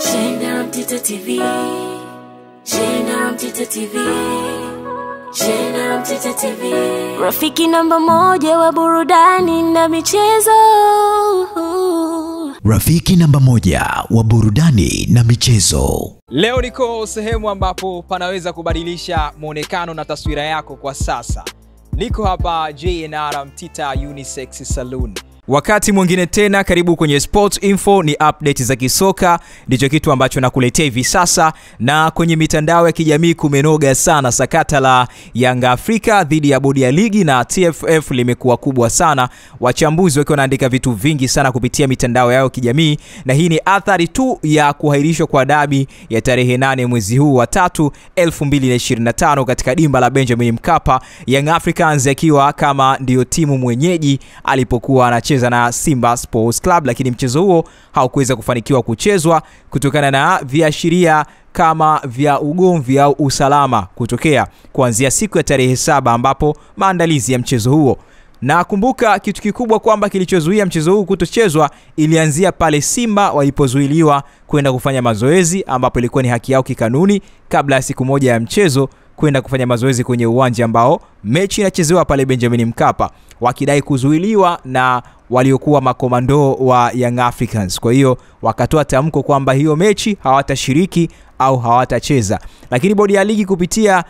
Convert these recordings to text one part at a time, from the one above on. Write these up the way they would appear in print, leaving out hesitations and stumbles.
Shena Mtita TV. Shena Mtita TV. Shena Mtita TV. Rafiki namba moja wa burudani na michezo. Rafiki namba moja wa burudani na michezo. Leo niko sehemu ambapo panaweza kubadilisha muonekano na taswira yako kwa sasa. Niko hapa JNR Mtita Unisex Saloon. Wakati mwingine tena, karibu kwenye Sports Info. Ni update za kisoka, ndicho kitu ambacho nakuletea hivi sasa. Na kwenye mitandao ya kijamii kumenoga sana sakata la Yanga Afrika dhidi ya bodi ya ligi na TFF limekuwa kubwa sana. Wachambuzi wakiwa wanaandika vitu vingi sana kupitia mitandao yao kijamii, na hii ni athari tu ya kuahirishwa kwa dabi ya tarehe 8 mwezi huu wa 3 2025 katika dimba la Benjamin Mkapa, Young Africans akiwa kama ndio timu mwenyeji alipokuwa anacheza na Simba Sports Club, lakini mchezo huo haukuweza kufanikiwa kuchezwa kutokana na viashiria kama vya ugomvi au usalama kutokea kuanzia siku ya tarehe 7 ambapo maandalizi ya mchezo huo. Na kumbuka kitu kikubwa kwamba kilichozuia mchezo huu kutochezwa ilianzia pale Simba walipozuiliwa kwenda kufanya mazoezi, ambapo ilikuwa ni haki yao kikanuni kabla ya siku moja ya mchezo kwenda kufanya mazoezi kwenye uwanja ambao mechi inachezewa pale Benjamin Mkapa, wakidai kuzuiliwa na waliokuwa makomando wa Young Africans. Kwa hiyo wakatoa tamko kwamba hiyo mechi hawatashiriki au hawatacheza. Lakini bodi ya ligi kupitia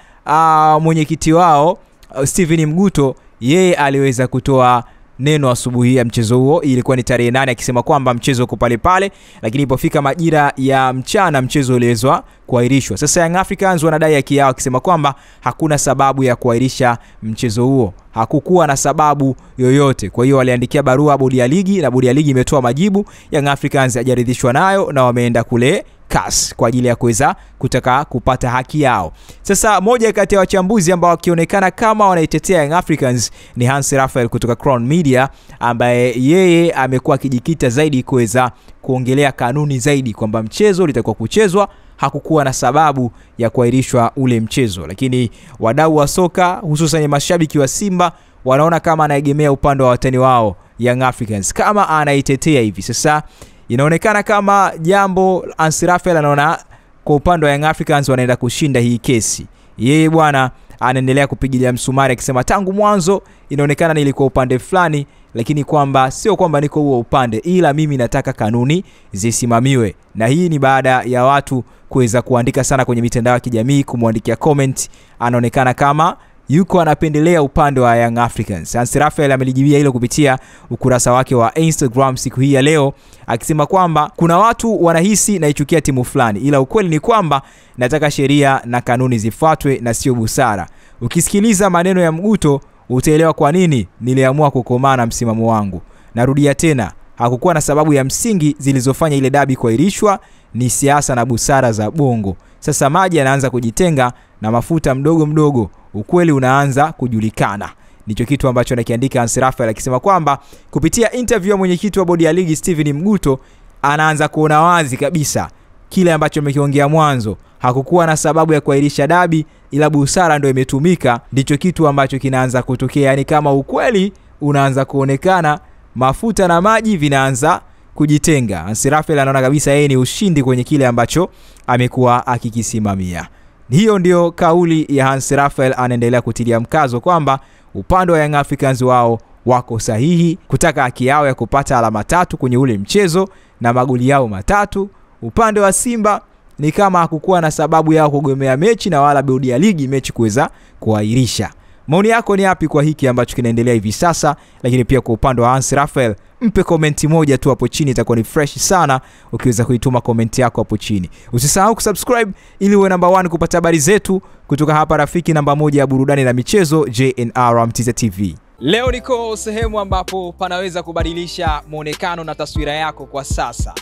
mwenyekiti wao Steven Mguto, yeye aliweza kutoa neno asubuhi ya mchezo huo, ilikuwa ni tarehe 8, akisema kwamba mchezo uko pale pale, lakini ilipofika majira ya mchana mchezo uliwezwa kuahirishwa. Sasa Young Africans wanadai haki yao, akisema kwamba hakuna sababu ya kuahirisha mchezo huo, hakukuwa na sababu yoyote. Kwa hiyo waliandikia barua bodi ya ligi na bodi ya ligi imetoa majibu. Young Africans hajaridhishwa nayo na wameenda kule CAS kwa ajili ya kuweza kutaka kupata haki yao. Sasa moja kati ya wachambuzi ambao wakionekana kama wanaitetea Young Africans ni Hans Raphael kutoka Crown Media, ambaye yeye amekuwa akijikita zaidi kuweza kuongelea kanuni zaidi kwamba mchezo litakuwa kuchezwa, hakukuwa na sababu ya kuahirishwa ule mchezo. Lakini wadau wa soka hususan mashabiki wa Simba wanaona kama anaegemea upande wa watani wao Young Africans, kama anaitetea hivi. Sasa inaonekana kama jambo Hans Raphael anaona kwa upande wa Young Africans wanaenda kushinda hii kesi. Yeye bwana anaendelea kupigilia msumari akisema tangu mwanzo inaonekana nilikuwa upande fulani, lakini kwamba sio kwamba niko huo upande, ila mimi nataka kanuni zisimamiwe. Na hii ni baada ya watu kuweza kuandika sana kwenye mitandao ya kijamii, kumwandikia comment. Anaonekana kama yuko anapendelea upande wa Young Africans. Hans Raphael amelijibia hilo kupitia ukurasa wake wa Instagram siku hii ya leo, akisema kwamba kuna watu wanahisi naichukia timu fulani, ila ukweli ni kwamba nataka sheria na kanuni zifuatwe na sio busara. Ukisikiliza maneno ya Mguto utaelewa kwa nini niliamua kukomana msimamo wangu. Narudia tena, hakukuwa na sababu ya msingi zilizofanya ile dabi kuahirishwa, ni siasa na busara za bongo. Sasa maji yanaanza kujitenga na mafuta mdogo mdogo, ukweli unaanza kujulikana. Ndicho kitu ambacho anakiandika Hans Raphael, akisema kwamba kupitia interview ya mwenyekiti wa bodi ya ligi Steven Mguto anaanza kuona wazi kabisa kile ambacho amekiongea mwanzo. Hakukuwa na sababu ya kuahirisha dabi, ila busara ndio imetumika. Ndicho kitu ambacho kinaanza kutokea, yani kama ukweli unaanza kuonekana, mafuta na maji vinaanza kujitenga. Hans Raphael anaona kabisa yeye ni ushindi kwenye kile ambacho amekuwa akikisimamia. Hiyo ndio kauli ya Hans Raphael, anaendelea kutilia mkazo kwamba upande wa Young Africans wao wako sahihi kutaka haki yao ya kupata alama 3 kwenye ule mchezo na magoli yao 3. Upande wa Simba ni kama hakukuwa na sababu yao kugomea mechi na wala bodi ya ligi mechi kuweza kuahirisha. Maoni yako ni yapi kwa hiki ambacho kinaendelea hivi sasa? Lakini pia kwa upande wa Hans Raphael, mpe komenti moja tu hapo chini, itakuwa ni fresh sana ukiweza kuituma komenti yako hapo chini. Usisahau kusubscribe ili uwe number 1 kupata habari zetu kutoka hapa rafiki namba moja ya burudani na michezo, JNR Mtita TV. Leo niko sehemu ambapo panaweza kubadilisha muonekano na taswira yako kwa sasa.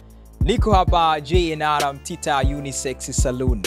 Niko hapa JNR Mtita Unisex Saloon.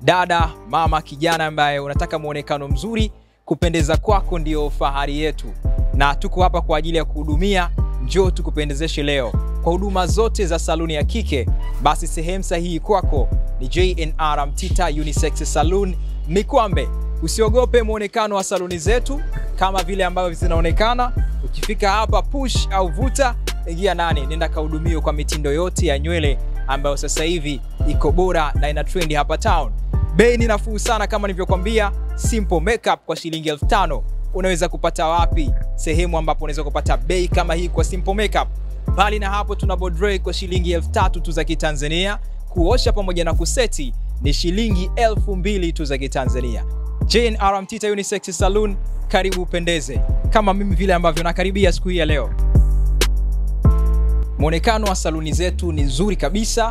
Dada, mama, kijana ambaye unataka muonekano mzuri, kupendeza kwako ndio fahari yetu, na tuko hapa kwa ajili ya kuhudumia. Njoo tukupendezeshe leo kwa huduma zote za saluni ya kike. Basi sehemu sahihi kwako ni JNR Mtita Unisex Saloon Mikwambe. Usiogope muonekano wa saluni zetu kama vile ambavyo zinaonekana. Ukifika hapa push au vuta, ingia nani, nenda kahudumiwe kwa mitindo yote ya nywele ambayo sasa hivi iko bora na ina trend hapa town. Bei ni nafuu sana kama nilivyokuambia. Simple Makeup kwa shilingi 5,000. Unaweza kupata wapi sehemu ambapo unaweza kupata bei kama hii kwa Simple Makeup? Bali na hapo tuna Bodray kwa shilingi 3,000 tu za Kitanzania. Kuosha pamoja na kuseti ni shilingi 2,000 tu za Kitanzania. J&R Mtita Unisex Saloon, karibu upendeze kama mimi vile ambavyo nakaribia siku hii ya leo. Muonekano wa saluni zetu ni nzuri kabisa,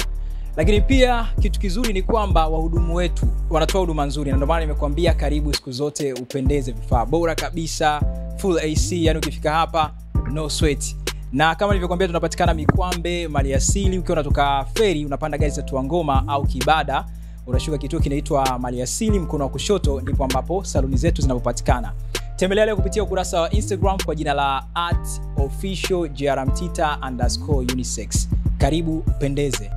lakini pia kitu kizuri ni kwamba wahudumu wetu wanatoa huduma nzuri, na ndio maana nimekuambia karibu siku zote upendeze. Vifaa bora kabisa, full AC, yani ukifika hapa no sweat. Na kama nilivyokuambia tunapatikana Mikwambe, Maliasili. Ukiwa unatoka feri unapanda gari za Tuangoma au Kibada, unashuka kituo kinaitwa Maliasili, mkono wa kushoto ndipo ambapo saluni zetu zinapopatikana. Tembelea leo kupitia ukurasa wa Instagram kwa jina la @official_JRMtita_unisex. Karibu upendeze.